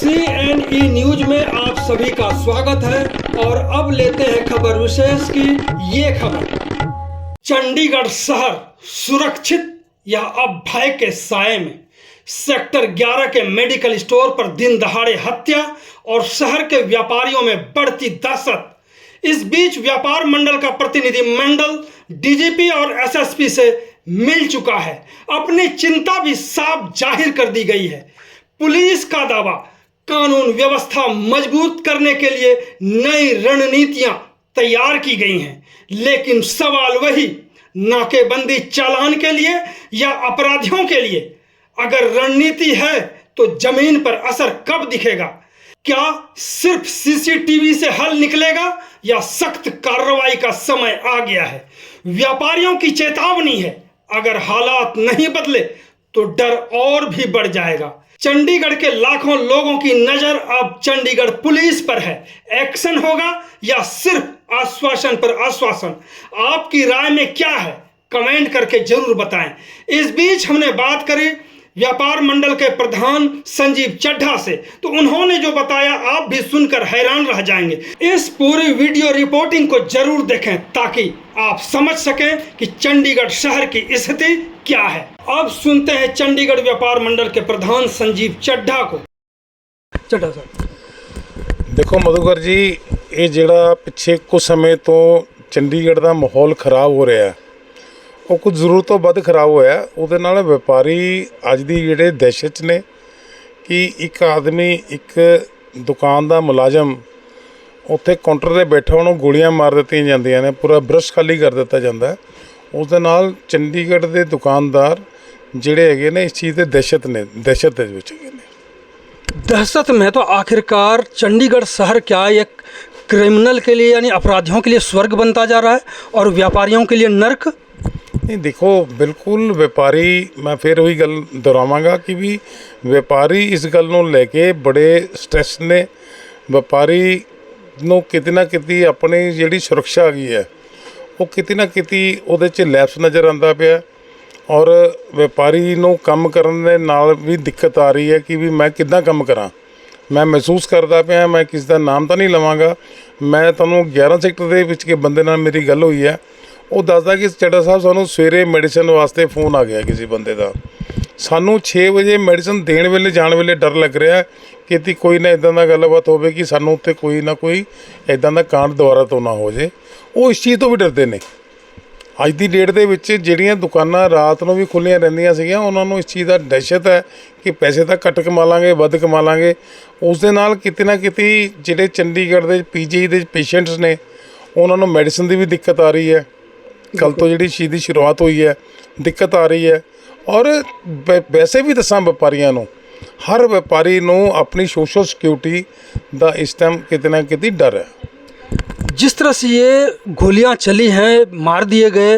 CNE news में आप सभी का स्वागत है और अब लेते हैं खबर विशेष की ये खबर। चंडीगढ़ शहर सुरक्षित या अब भय के साए में। सेक्टर 11 के मेडिकल स्टोर पर दिन दहाड़े हत्या और शहर के व्यापारियों में बढ़ती दहशत। इस बीच व्यापार मंडल का प्रतिनिधि मंडल DGP और SSP से मिल चुका है। अपनी चिंता भी साफ जाहिर कर दी गई है। पुलिस का दावा, कानून व्यवस्था मजबूत करने के लिए नई रणनीतियां तैयार की गई हैं, लेकिन सवाल वही, नाकेबंदी चालान के लिए या अपराधियों के लिए? अगर रणनीति है तो जमीन पर असर कब दिखेगा? क्या सिर्फ CCTV से हल निकलेगा या सख्त कार्रवाई का समय आ गया है? व्यापारियों की चेतावनी है, अगर हालात नहीं बदले तो डर और भी बढ़ जाएगा। चंडीगढ़ के लाखों लोगों की नजर अब चंडीगढ़ पुलिस पर है। एक्शन होगा या सिर्फ आश्वासन पर आश्वासन? आपकी राय में क्या है? कमेंट करके जरूर बताएं। इस बीच हमने बात करी व्यापार मंडल के प्रधान संजीव चड्ढा से, तो उन्होंने जो बताया आप भी सुनकर हैरान रह जाएंगे। इस पूरी वीडियो रिपोर्टिंग को जरूर देखें ताकि आप समझ सकें कि चंडीगढ़ शहर की स्थिति क्या है। अब सुनते हैं चंडीगढ़ व्यापार मंडल के प्रधान संजीव चड्ढा को। चड्ढा सर, देखो मधुकर जी, ये ਜਿਹੜਾ ਪਿੱਛੇ ਕੁਝ ਸਮੇਂ ਤੋਂ ਚੰਡੀਗੜ੍ਹ ਦਾ ਮਾਹੌਲ ਖਰਾਬ ਹੋ ਰਿਹਾ, ਉਹ ਕੁਝ ਜ਼ਰੂਰਤ ਤੋਂ ਵੱਧ ਖਰਾਬ ਹੋਇਆ। ਉਹਦੇ ਨਾਲ ਵਪਾਰੀ ਅੱਜ ਦੀ ਜਿਹੜੇ ਦਹਿਸ਼ਤ 'ਚ ਨੇ ਕਿ ਇੱਕ ਆਦਮੀ, ਇੱਕ ਦੁਕਾਨ ਦਾ ਮੁਲਾਜ਼ਮ ਉੱਥੇ ਕਾਊਂਟਰ 'ਤੇ ਬੈਠਾ, ਉਹਨੂੰ ਗੋਲੀਆਂ ਮਾਰ ਦਿੱਤੀਆਂ ਜਾਂਦੀਆਂ ਨੇ, ਪੂਰਾ ਬਰਸ਼ ਖਾਲੀ ਕਰ ਦਿੱਤਾ ਜਾਂਦਾ। ਉਸ ਦੇ ਨਾਲ ਚੰਡੀਗੜ੍ਹ ਦੇ ਦੁਕਾਨਦਾਰ ਜਿਹੜੇ ਹੈਗੇ ਨੇ ਇਸ ਚੀਜ਼ ਦੇ ਦਹਿਸ਼ਤ ਦੇ ਵਿੱਚ ਹੈਗੇ ਨੇ। दहशत में तो आखिरकार चंडीगढ़ शहर क्या एक क्रिमिनल के लिए यानी अपराधियों के लिए स्वर्ग बनता जा रहा है और व्यापारियों के लिए नर्क? नहीं देखो, बिल्कुल व्यापारी, मैं फिर वही गल दोहरावांगा कि भी व्यापारी इस गल नूं लैके बड़े स्ट्रैस ने। व्यापारी नूं किते ना किते अपनी जिहड़ी सुरक्षा हैगी है वो किते ना किते उहदे च लैप्स नज़र आंदा पिया और व्यापारी नूं काम करन दे नाल भी दिक्कत आ रही है कि भी मैं किद्दां काम करां। मैं महसूस करदा पिया, मैं किसी का नाम तो नहीं लवांगा, मैं तुहानूं 11 सैक्टर दे विच के बंदे नाल मेरी गल हुई है। वो दसदा कि चड्ढा साहब सानूं सवेरे मैडिसन वास्ते फोन आ गया किसी बंदे का, सानूं 6 वजे मैडिसन देण वेले जाण वेले डर लग रहा कि कोई ना इदां दा गलबात होवे कि सानूं उत्ते कोई ना कोई इदां दा कांड दुबारा तो ना हो जाए। वो इस चीज़ तो भी डरदे ने। ਅੱਜ ਦੀ ਡੇਟ ਦੇ ਵਿੱਚ ਜਿਹੜੀਆਂ ਦੁਕਾਨਾਂ ਰਾਤ ਨੂੰ ਵੀ ਖੁੱਲ੍ਹੀਆਂ ਰਹਿੰਦੀਆਂ ਸੀਗੀਆਂ, ਉਹਨਾਂ ਨੂੰ ਇਸ ਚੀਜ਼ ਦਾ ਦਹਿਸ਼ਤ ਹੈ ਕਿ ਪੈਸੇ ਤਾਂ ਘੱਟ ਕਮਾ ਲਾਂਗੇ, ਵੱਧ ਕਮਾ ਲਾਂਗੇ। ਉਸ ਦੇ ਨਾਲ ਕਿਤੇ ਨਾ ਕਿਤੇ ਜਿਹੜੇ ਚੰਡੀਗੜ੍ਹ ਦੇ PGI ਦੇ ਪੇਸ਼ੈਂਟਸ ਨੇ ਉਹਨਾਂ ਨੂੰ ਮੈਡੀਸਨ ਦੀ ਵੀ ਦਿੱਕਤ ਆ ਰਹੀ ਹੈ। ਕੱਲ੍ਹ ਤੋਂ ਜਿਹੜੀ ਚੀਜ਼ ਦੀ ਸ਼ੁਰੂਆਤ ਹੋਈ ਹੈ, ਦਿੱਕਤ ਆ ਰਹੀ ਹੈ। ਔਰ ਵੈਸੇ ਵੀ ਦੱਸਾਂ ਵਪਾਰੀਆਂ ਨੂੰ, ਹਰ ਵਪਾਰੀ ਨੂੰ ਆਪਣੀ ਸੋਸ਼ਲ ਸਿਕਿਉਰਿਟੀ ਦਾ ਇਸ ਟਾਈਮ ਕਿਤੇ ਨਾ ਕਿਤੇ ਡਰ ਹੈ। जिस तरह से ये गोलियां चली हैं, मार दिए गए,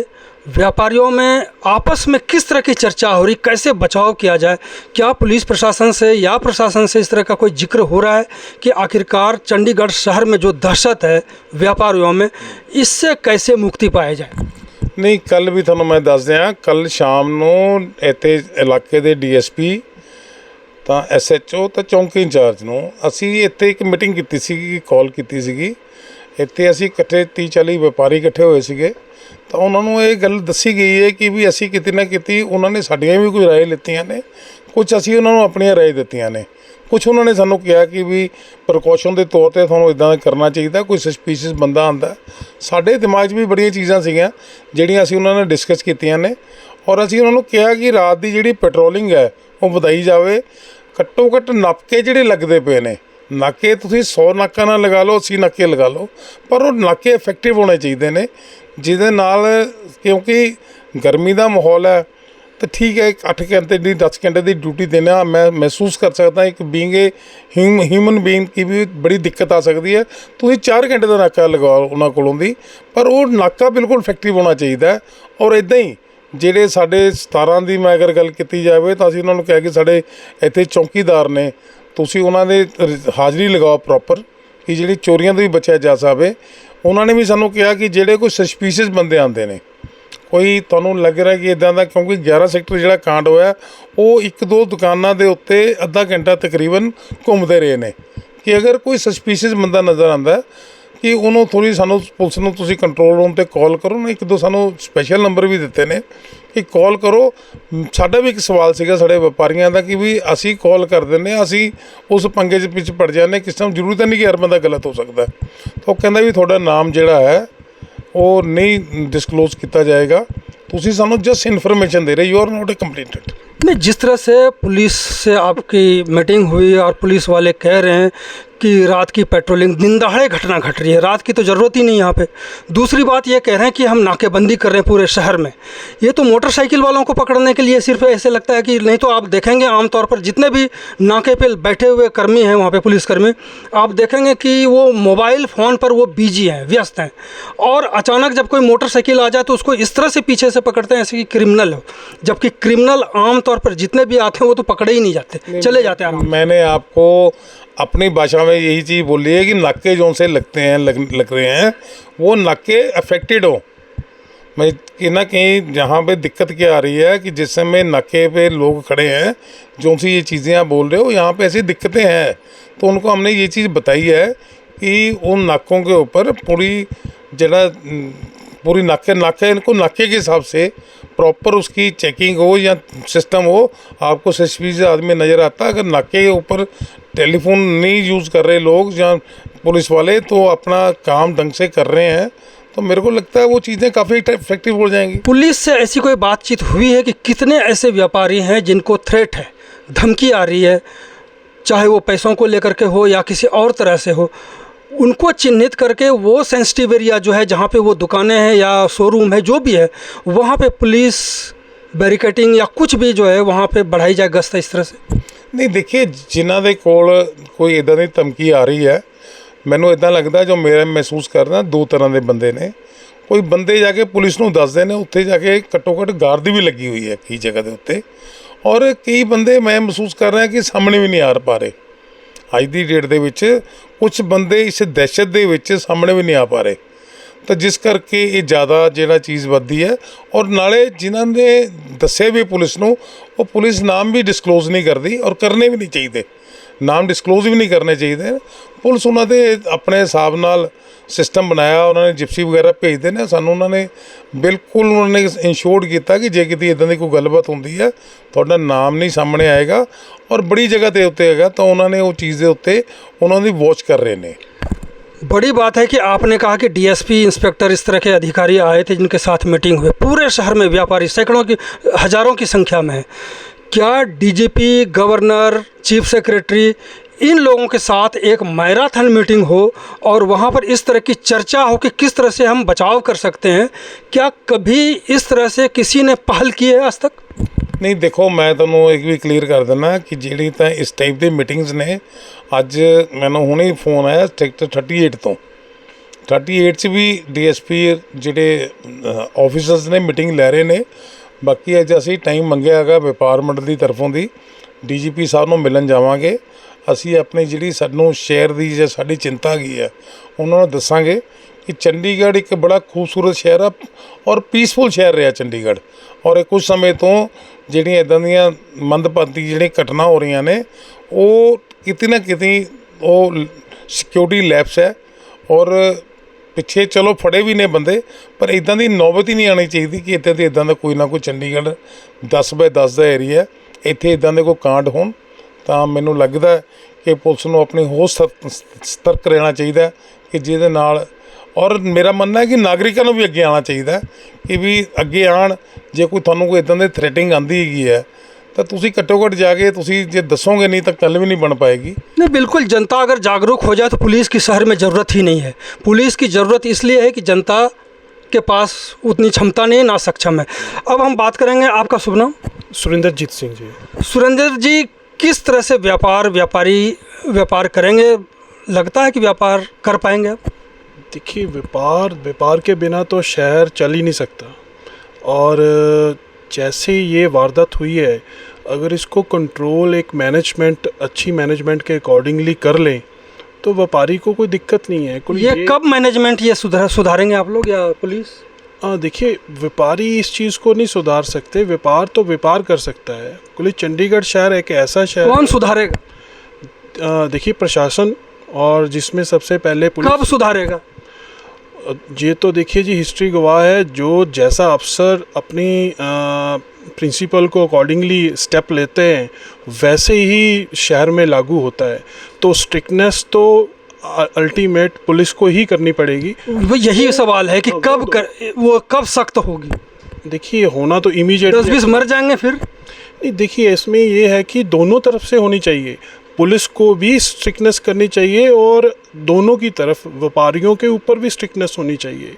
व्यापारियों में आपस में किस तरह की चर्चा हो रही, कैसे बचाव किया जाए? क्या पुलिस प्रशासन से या प्रशासन से इस तरह का कोई जिक्र हो रहा है कि आखिरकार चंडीगढ़ शहर में जो दहशत है व्यापारियों में, इससे कैसे मुक्ति पाई जाए? नहीं, कल भी थोड़ा मैं दस दिया, कल शाम ਨੂੰ ਇੱਥੇ ਇਲਾਕੇ ਦੇ DSP ਤਾਂ SHO ਤਾਂ ਚੌਂਕੀ ਇੰਚਾਰਜ ਨੂੰ ਅਸੀਂ ਇੱਥੇ ਇੱਕ ਮੀਟਿੰਗ ਕੀਤੀ ਸੀਗੀ, ਕਾਲ ਕੀਤੀ ਸੀਗੀ। ਇੱਥੇ ਅਸੀਂ ਇਕੱਠੇ 30-40 ਵਪਾਰੀ ਇਕੱਠੇ ਹੋਏ ਸੀਗੇ ਤਾਂ ਉਹਨਾਂ ਨੂੰ ਇਹ ਗੱਲ ਦੱਸੀ ਗਈ ਹੈ ਕਿ ਵੀ ਅਸੀਂ ਕਿਤੇ ਨਾ ਕਿਤੇ, ਉਹਨਾਂ ਨੇ ਸਾਡੀਆਂ ਵੀ ਕੁਝ ਰਾਏ ਲਿੱਤੀਆਂ ਨੇ, ਕੁਝ ਅਸੀਂ ਉਹਨਾਂ ਨੂੰ ਆਪਣੀਆਂ ਰਾਏ ਦਿੱਤੀਆਂ ਨੇ, ਕੁਝ ਉਹਨਾਂ ਨੇ ਸਾਨੂੰ ਕਿਹਾ ਕਿ ਵੀ ਪ੍ਰੀਕਾਸ਼ਨ ਦੇ ਤੌਰ 'ਤੇ ਤੁਹਾਨੂੰ ਇੱਦਾਂ ਕਰਨਾ ਚਾਹੀਦਾ। ਕੋਈ ਸਸਪੀਸ਼ੀਅਸ ਬੰਦਾ ਆਉਂਦਾ, ਸਾਡੇ ਦਿਮਾਗ 'ਚ ਵੀ ਬੜੀਆਂ ਚੀਜ਼ਾਂ ਸੀਗੀਆਂ ਜਿਹੜੀਆਂ ਅਸੀਂ ਉਹਨਾਂ ਨਾਲ ਡਿਸਕਸ ਕੀਤੀਆਂ ਨੇ ਔਰ ਅਸੀਂ ਉਹਨਾਂ ਨੂੰ ਕਿਹਾ ਕਿ ਰਾਤ ਦੀ ਜਿਹੜੀ ਪੈਟਰੋਲਿੰਗ ਹੈ ਉਹ ਵਧਾਈ ਜਾਵੇ। ਘੱਟੋ ਘੱਟ ਨਾਕੇ ਜਿਹੜੇ ਲੱਗਦੇ ਪਏ ਨੇ, ਨਾਕੇ ਤੁਸੀਂ 100 ਨਾਕਾ ਨਾ ਲਗਾ ਲਓ, 80 ਨਾਕੇ ਲਗਾ ਲਓ, ਪਰ ਉਹ ਨਾਕੇ ਇਫੈਕਟਿਵ ਹੋਣੇ ਚਾਹੀਦੇ ਨੇ ਜਿਹਦੇ ਨਾਲ, ਕਿਉਂਕਿ ਗਰਮੀ ਦਾ ਮਾਹੌਲ ਹੈ ਤਾਂ ਠੀਕ ਹੈ 8 ਘੰਟੇ ਦੀ 10 ਘੰਟੇ ਦੀ ਡਿਊਟੀ ਦੇਣਾ ਮੈਂ ਮਹਿਸੂਸ ਕਰ ਸਕਦਾ ਇੱਕ ਬੀਇੰਗ ਏ ਹਿਊਮਨ ਬੀਇੰਗ ਕੀ ਵੀ ਬੜੀ ਦਿੱਕਤ ਆ ਸਕਦੀ ਹੈ। ਤੁਸੀਂ 4 ਘੰਟੇ ਦਾ ਨਾਕਾ ਲਗਾਓ ਉਹਨਾਂ ਕੋਲੋਂ ਦੀ, ਪਰ ਉਹ ਨਾਕਾ ਬਿਲਕੁਲ ਇਫੈਕਟਿਵ ਹੋਣਾ ਚਾਹੀਦਾ। ਔਰ ਇੱਦਾਂ ਹੀ ਜਿਹੜੇ ਸਾਡੇ 17 ਦੀ ਮੈਂ ਅਗਰ ਗੱਲ ਕੀਤੀ ਜਾਵੇ ਤਾਂ ਅਸੀਂ ਉਹਨਾਂ ਨੂੰ ਕਿਹਾ ਕਿ ਸਾਡੇ ਇੱਥੇ ਚੌਕੀਦਾਰ ਨੇ, ਤੁਸੀਂ ਉਹਨਾਂ ਦੇ ਹਾਜ਼ਰੀ ਲਗਾਓ ਪ੍ਰੋਪਰ ਕਿ ਜਿਹੜੀ ਚੋਰੀਆਂ ਤੋਂ ਵੀ ਬਚਿਆ ਜਾ ਸਕੇ। ਉਹਨਾਂ ਨੇ ਵੀ ਸਾਨੂੰ ਕਿਹਾ ਕਿ ਜਿਹੜੇ ਕੋਈ ਸਸਪੀਸ਼ੀਅਸ ਬੰਦੇ ਆਉਂਦੇ ਨੇ, ਕੋਈ ਤੁਹਾਨੂੰ ਲੱਗ ਰਿਹਾ ਕਿ ਇਦਾਂ ਦਾ, ਕਿਉਂਕਿ 11 ਸੈਕਟਰ ਜਿਹੜਾ ਕਾਂਡ ਹੋਇਆ ਉਹ 1-2 ਦੁਕਾਨਾਂ ਦੇ ਉੱਤੇ ਅੱਧਾ ਘੰਟਾ ਤਕਰੀਬਨ ਘੁੰਮਦੇ ਰਹੇ ਨੇ, ਕਿ ਅਗਰ ਕੋਈ ਸਸਪੀਸ਼ੀਅਸ ਬੰਦਾ ਨਜ਼ਰ ਆਉਂਦਾ ਕਿ ਉਹਨੂੰ ਥੋੜ੍ਹੀ ਸਾਨੂੰ ਪੁਲਿਸ ਨੂੰ ਤੁਸੀਂ ਕੰਟਰੋਲ ਰੂਮ 'ਤੇ ਕਾਲ ਕਰੋ ਨਾ, 1-2 ਸਾਨੂੰ ਸਪੈਸ਼ਲ ਨੰਬਰ ਵੀ ਦਿੱਤੇ ਨੇ ਕਿ ਕਾਲ ਕਰੋ। ਸਾਡਾ ਵੀ ਇੱਕ ਸਵਾਲ ਸੀਗਾ ਸਾਡੇ ਵਪਾਰੀਆਂ ਦਾ ਕਿ ਵੀ ਅਸੀਂ ਕਾਲ ਕਰ ਦਿੰਦੇ ਹਾਂ, ਅਸੀਂ ਉਸ ਪੰਗੇ 'ਚ ਵਿੱਚ ਪੜ ਜਾਂਦੇ ਕਿਸ ਟਾਈਮ, ਜ਼ਰੂਰੀ ਤਾਂ ਨਹੀਂ ਕਿ ਹਰ ਬੰਦਾ ਗਲਤ ਹੋ ਸਕਦਾ। ਤਾਂ ਉਹ ਕਹਿੰਦਾ ਵੀ ਤੁਹਾਡਾ ਨਾਮ ਜਿਹੜਾ ਹੈ ਉਹ ਨਹੀਂ डिस्क्लोज किया जाएगा, तुसी सानू जस्ट इन्फॉर्मेशन दे रहे, यू आर नॉट ए कंप्लेंटेड। नहीं, जिस तरह से पुलिस से आपकी मीटिंग हुई और पुलिस वाले कह रहे हैं कि रात की पेट्रोलिंग, दिन दहाड़े घटना घट रही है, रात की तो ज़रूरत ही नहीं यहाँ पे। दूसरी बात ये कह रहे हैं कि हम नाकेबंदी कर रहे हैं पूरे शहर में। ये तो मोटरसाइकिल वालों को पकड़ने के लिए सिर्फ ऐसे लगता है कि नहीं तो आप देखेंगे आमतौर पर जितने भी नाके पे बैठे हुए कर्मी हैं वहाँ पे पुलिसकर्मी, आप देखेंगे कि वो मोबाइल फ़ोन पर वो बिजी हैं, व्यस्त हैं, और अचानक जब कोई मोटरसाइकिल आ जाए तो उसको इस तरह से पीछे से पकड़ते हैं ऐसे कि क्रिमिनल हो, जबकि क्रिमिनल आमतौर पर जितने भी आते हैं वो तो पकड़े ही नहीं जाते, चले जाते हैं आराम। मैंने आपको अपनी भाषा में यही चीज़ बोली है कि नाके जो से लगते हैं लग रहे हैं वो नाके अफेक्टेड हो। मैं कहीं ना कहीं जहाँ पे दिक्कत क्या आ रही है कि जिस समय नाके पे लोग खड़े हैं, जो सी ये चीज़ें आप बोल रहे हो, यहाँ पे ऐसी दिक्कतें हैं, तो उनको हमने ये चीज़ बताई है कि उन नाकों के ऊपर पूरी नाके इनको नाके के हिसाब से प्रॉपर उसकी चेकिंग हो या सिस्टम हो। आपको सस्पिशियस आदमी नज़र आता, अगर नाके के ऊपर टेलीफोन नहीं यूज़ कर रहे लोग या पुलिस वाले, तो अपना काम ढंग से कर रहे हैं, तो मेरे को लगता है वो चीज़ें काफ़ी इफेक्टिव हो जाएंगी। पुलिस से ऐसी कोई बातचीत हुई है कि कितने ऐसे व्यापारी हैं जिनको थ्रेट है, धमकी आ रही है, चाहे वो पैसों को लेकर के हो या किसी और तरह से हो, उनको चिन्हित करके वो सेंसिटिव एरिया जो है जहाँ पे वो दुकानें हैं या शोरूम है जो भी है, वहाँ पे पुलिस बैरिकेटिंग या कुछ भी जो है वहाँ पे बढ़ाई जाए गश्त इस तरह से? नहीं, देखिए जिन्हों के कोल कोई इदां दी धमकी आ रही है, मैनू इदां लगदा जो मेरा महसूस करना 2 तरह के बंदे ने। कोई बंदे जाके पुलिस नूं दसदे ने, उत्थे जाके घट्टो घट्ट गार्ड भी लगी हुई है कई जगह के उत्ते, और कई बंदे मैं महसूस कर रहा कि सामने भी नहीं आ पा रहे। अज की डेट दे विच कुछ बंदे इस दहशत दे विच सामने भी नहीं आ पा रहे, तो जिस करके ये ज़्यादा जिहड़ा चीज़ वधदी है। और नाले जिन्हां ने दस्से भी पुलिस नूं, वो पुलिस नाम भी डिस्कलोज नहीं करती और करने भी नहीं चाहिए, नाम डिस्कलोज भी नहीं करने चाहिए। पुलिस उन्होंने अपने हिसाब नाल सिस्टम बनाया, उन्होंने जिप्सी वगैरह भेजते हैं, सानू उन्होंने बिल्कुल उन्होंने इंश्योर्ड किया कि जे किसी इदां दी कोई गलबात होंदी है तुहाडा नाम नहीं सामने आएगा, और बड़ी जगह के उत्ते हैगा, तो उन्होंने वो चीज़ के उत्ते उन्होंने वॉच कर रहे हैं। बड़ी बात है कि आपने कहा कि डीएसपी, इंस्पेक्टर, इस तरह के अधिकारी आए थे जिनके साथ मीटिंग हुई। पूरे शहर में व्यापारी सैकड़ों की, हज़ारों की संख्या में है। क्या डीजीपी, गवर्नर, चीफ सेक्रेटरी, इन लोगों के साथ एक मैराथन मीटिंग हो और वहाँ पर इस तरह की चर्चा हो कि किस तरह से हम बचाव कर सकते हैं, क्या कभी इस तरह से किसी ने पहल की है आज तक? नहीं, देखो मैं तुहानूं एक भी क्लीयर कर देना कि जिहड़ी तां इस टाइप दी मीटिंग्स ने, अज मैनूं हुणे फोन आया सैक्टर 38 तो 38 च भी डीएसपी जिहड़े ऑफिसर्स ने मीटिंग लै रहे ने। बाकी अज असीं टाइम मंगिया हैगा व्यापार मंडल की तरफों दी, डीजीपी साहब नूं मिलन जावांगे। असीं अपनी जिहड़ी सानूं शहर की जो साडी चिंता हैगी है उन्हां नूं दस्सांगे कि चंडीगढ़ एक बड़ा खूबसूरत शहर है और पीसफुल शहर रहा चंडीगढ़, और कुछ समय तो जिहड़ियां इदां दीयां मंदभागी जिहड़ियां घटना हो रही ने, वो किते ना किते वो सिक्योरिटी लैप्स है, और पिछे चलो फड़े भी ने बंदे, पर इदां दी नौबत ही नहीं आनी चाहिए कि इदां दा कोई ना कोई चंडीगढ़ 10/10 का एरिया इत्थे इदां दे कोई कांड होण। तो मैनूं लगदा है कि पुलिस नूं अपनी होर सतर्क रहना चाहिए कि जिहदे नाल, और मेरा मनना है कि नागरिकों को भी अगे आना चाहिए कि भी अगे आन, जे कोई तुहानूं कोई इदां दी थ्रेटिंग आंदी हैगी है तो तुसीं घट्टो घट्ट जाके तुसीं जे दसोगे नहीं तो कल भी नहीं बन पाएगी। नहीं, बिल्कुल, जनता अगर जागरूक हो जाए तो पुलिस की शहर में ज़रूरत ही नहीं है। पुलिस की ज़रूरत इसलिए है कि जनता के पास उतनी क्षमता नहीं है, ना सक्षम है। अब हम बात करेंगे, आपका शुभ नाम? सुरेंद्रजीत सिंह जी। सुरेंद्र जी, किस तरह से व्यापार करेंगे? लगता है कि व्यापार कर पाएंगे आप? देखिए, व्यापार के बिना तो शहर चल ही नहीं सकता, और जैसे ये वारदात हुई है, अगर इसको कंट्रोल एक मैनेजमेंट, अच्छी मैनेजमेंट के अकॉर्डिंगली कर लें तो व्यापारी को कोई दिक्कत नहीं है। ये कब मैनेजमेंट ये सुधारेंगे आप लोग या पुलिस? देखिए, व्यापारी इस चीज़ को नहीं सुधार सकते, व्यापार तो व्यापार कर सकता है। कुल चंडीगढ़ शहर एक ऐसा शहर, कौन सुधारेगा? देखिए प्रशासन, और जिसमें सबसे पहले पुलिस। कब सुधारेगा? ये तो देखिए जी, हिस्ट्री गवाह है, जो जैसा अफसर अपनी प्रिंसिपल को अकॉर्डिंगली स्टेप लेते हैं वैसे ही शहर में लागू होता है। तो स्ट्रिक्टनेस तो अल्टीमेट पुलिस को ही करनी पड़ेगी। वो यही सवाल है कि वो कब सख्त होगी? देखिए, होना तो इमीडिएट। 10-20 मर जाएंगे फिर? नहीं, देखिए इसमें ये है कि दोनों तरफ से होनी चाहिए। पुलिस को भी स्ट्रिक्टनेस करनी चाहिए और दोनों की तरफ, व्यापारियों के ऊपर भी स्ट्रिक्टनेस होनी चाहिए।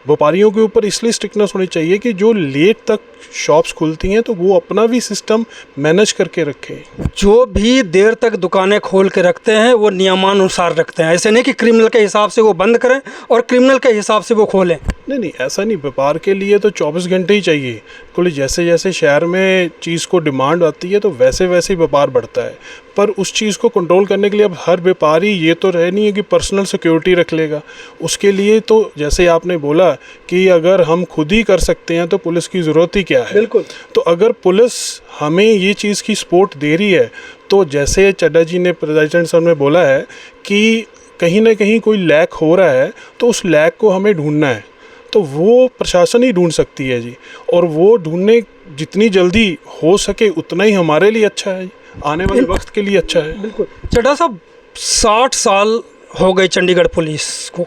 व्यापारियों के ऊपर इसलिए स्ट्रिक्टनेस होनी चाहिए कि जो लेट तक शॉप्स खुलती हैं तो वो अपना भी सिस्टम मैनेज करके रखें। जो भी देर तक दुकानें खोल के रखते हैं वो नियमानुसार रखते हैं, ऐसे नहीं कि क्रिमिनल के हिसाब से वो बंद करें और क्रिमिनल के हिसाब से वो खोलें। नहीं, ऐसा नहीं। व्यापार के लिए तो 24 घंटे ही चाहिए। कुल जैसे जैसे शहर में चीज़ को डिमांड आती है तो वैसे वैसे ही व्यापार बढ़ता है। पर उस चीज़ को कंट्रोल करने के लिए अब हर व्यापारी ये तो रह नहीं है कि पर्सनल सिक्योरिटी रख लेगा। उसके लिए तो जैसे आपने बोला कि अगर हम खुद ही कर सकते हैं तो पुलिस की ज़रूरत ही क्या है। बिल्कुल। तो अगर पुलिस हमें ये चीज़ की सपोर्ट दे रही है तो जैसे चड्डा जी ने, प्रेसिडेंट सर ने बोला है कि कहीं ना कहीं कोई लैक हो रहा है तो उस लैक को हमें ढूंढना है, तो वो प्रशासन ही ढूंढ सकती है जी। और वो ढूंढने जितनी जल्दी हो सके उतना ही हमारे लिए अच्छा है, आने वाले वक्त के लिए अच्छा है। बिल्कुल। चड्ढा साहब, 60 साल हो गए चंडीगढ़ पुलिस को।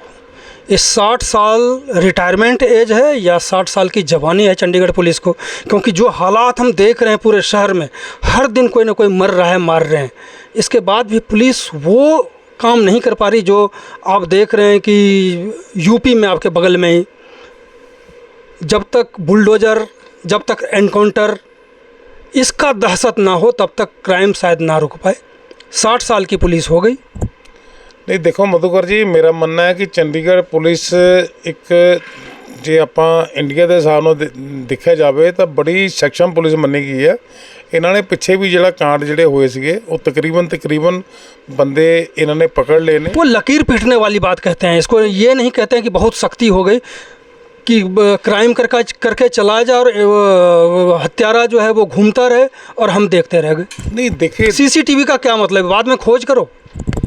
इस 60 साल रिटायरमेंट एज है या 60 साल की जवानी है चंडीगढ़ पुलिस को? क्योंकि जो हालात हम देख रहे हैं पूरे शहर में, हर दिन कोई ना कोई मर रहा है, मार रहे हैं, इसके बाद भी पुलिस वो काम नहीं कर पा रही जो आप देख रहे हैं कि यूपी में आपके बगल में ही जब तक बुलडोज़र, जब तक एनकाउंटर इसका दहशत ना हो तब तक क्राइम शायद ना रुक पाए। 60 साल की पुलिस हो गई। नहीं, देखो मधुकर जी, मेरा मानना है कि चंडीगढ़ पुलिस एक, ਜੇ ਆਪਾਂ ਇੰਡੀਆ ਦੇ ਹਿਸਾਬ ਨਾਲ ਦੇਖਿਆ ਜਾਵੇ ਤਾਂ ਬੜੀ ਸક્ષਮ ਪੁਲਿਸ ਮੰਨੀ ਗਈ ਹੈ। ਇਹਨਾਂ ਨੇ ਪਿੱਛੇ ਵੀ ਜਿਹੜਾ ਕਾਂਡ ਜਿਹੜੇ ਹੋਏ ਸੀਗੇ ਉਹ तकरीबन बंदे इन्होंने पकड़ लिए ने। वो लकीर पीटने वाली बात कहते हैं इसको, ये नहीं कहते हैं कि बहुत सख्ती हो गई कि क्राइम करके चला जाए और हत्यारा जो है वो घूमता रहे और हम देखते रह गए। नहीं देखिए, सीसीटीवी का क्या मतलब है? बाद में खोज करो।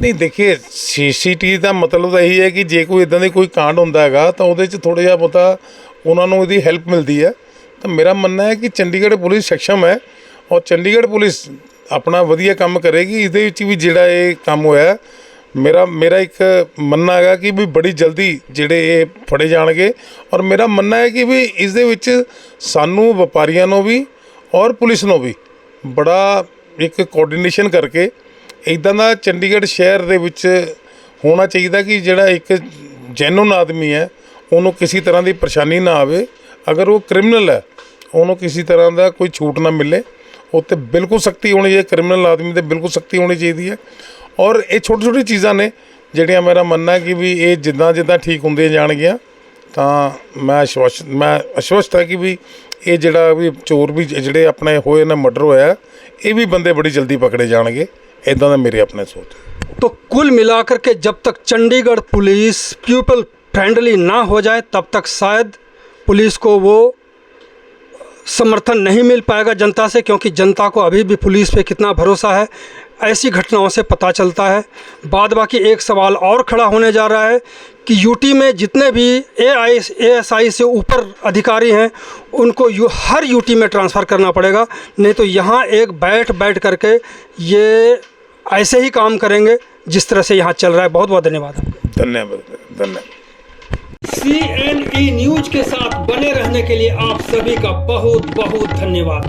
नहीं देखिए, सीसीटीवी ਦਾ ਮਤਲਬ ਤਾਂ ਇਹੀ ਹੈ ਕਿ ਜੇ ਕੋਈ ਇਦਾਂ ਦੇ ਕੋਈ ਕਾਂਡ ਹੁੰਦਾ ਹੈਗਾ ਤਾਂ ਉਹਦੇ 'ਚ ਥੋੜ੍ਹਾ ਜਿਹਾ ਬਹੁਤਾ ਉਹਨਾਂ ਨੂੰ ਇਹਦੀ ਹੈਲਪ ਮਿਲਦੀ ਹੈ। ਤਾਂ ਮੇਰਾ ਮੰਨਣਾ ਹੈ ਕਿ ਚੰਡੀਗੜ੍ਹ ਪੁਲਿਸ ਸક્ષਮ ਹੈ ਔਰ ਚੰਡੀਗੜ੍ਹ ਪੁਲਿਸ ਆਪਣਾ ਵਧੀਆ ਕੰਮ ਕਰੇਗੀ। ਇਹਦੇ ਵਿੱਚ ਵੀ ਜਿਹੜਾ ਇਹ ਕੰਮ ਹੋਇਆ, ਮੇਰਾ ਇੱਕ ਮੰਨਣਾ ਹੈਗਾ ਕਿ ਵੀ ਬੜੀ ਜਲਦੀ ਜਿਹੜੇ ਇਹ ਫੜੇ ਜਾਣਗੇ। ਔਰ ਮੇਰਾ ਮੰਨਣਾ ਹੈ ਕਿ ਵੀ ਇਸ ਦੇ ਵਿੱਚ ਸਾਨੂੰ ਵਪਾਰੀਆਂ ਨੂੰ ਵੀ ਔਰ ਪੁਲਿਸ ਨੂੰ ਵੀ ਬੜਾ ਇੱਕ ਕੋਆਰਡੀਨੇਸ਼ਨ ਕਰਕੇ ਇੱਦਾਂ ਦਾ ਚੰਡੀਗੜ੍ਹ ਸ਼ਹਿਰ ਦੇ ਵਿੱਚ ਹੋਣਾ ਚਾਹੀਦਾ ਕਿ ਜਿਹੜਾ ਇੱਕ ਜੈਨੂਨ ਆਦਮੀ ਹੈ ਉਹਨੂੰ ਕਿਸੇ ਤਰ੍ਹਾਂ ਦੀ ਪਰੇਸ਼ਾਨੀ ਨਾ ਆਵੇ। ਅਗਰ ਉਹ ਕ੍ਰਿਮੀਨਲ ਹੈ ਉਹਨੂੰ ਕਿਸੇ ਤਰ੍ਹਾਂ ਦਾ ਕੋਈ ਛੂਟ ਨਾ ਮਿਲੇ। ਉੱਤੇ ਬਿਲਕੁਲ ਸਖਤੀ ਹੋਣੀ ਚਾਹੀਦੀ, ਕ੍ਰਿਮੀਨਲ ਆਦਮੀ 'ਤੇ ਬਿਲਕੁਲ ਸਖਤੀ ਹੋਣੀ ਚਾਹੀਦੀ ਹੈ। ਔਰ ਇਹ ਛੋਟੀ ਚੀਜ਼ਾਂ ਨੇ ਜਿਹੜੀਆਂ ਮੇਰਾ ਮੰਨਣਾ ਕਿ ਵੀ ਇਹ ਜਿੱਦਾਂ ਠੀਕ ਹੁੰਦੀਆਂ ਜਾਣਗੀਆਂ ਤਾਂ ਮੈਂ ਅਸ਼ਵਸਤ ਹੈ ਕਿ ਵੀ ਇਹ ਜਿਹੜਾ ਵੀ ਚੋਰ ਵੀ ਜਿਹੜੇ ਆਪਣੇ ਹੋਏ ਨੇ, ਮਰਡਰ ਹੋਇਆ, ਇਹ ਵੀ ਬੰਦੇ ਬੜੀ ਜਲਦੀ ਪਕੜੇ ਜਾਣਗੇ। इदा का मेरे अपने सोच। तो कुल मिलाकर के जब तक चंडीगढ़ पुलिस पीपल फ्रेंडली ना हो जाए तब तक शायद पुलिस को वो समर्थन नहीं मिल पाएगा जनता से, क्योंकि जनता को अभी भी पुलिस पे कितना भरोसा है ऐसी घटनाओं से पता चलता है। बाद बाकी एक सवाल और खड़ा होने जा रहा है कि यूटी में जितने भी एएसआई से ऊपर अधिकारी हैं उनको हर यूटी में ट्रांसफ़र करना पड़ेगा, नहीं तो यहाँ एक बैठ करके ये ऐसे ही काम करेंगे जिस तरह से यहाँ चल रहा है। बहुत बहुत धन्यवाद। धन्यवाद। CNE न्यूज के साथ बने रहने के लिए आप सभी का बहुत बहुत धन्यवाद।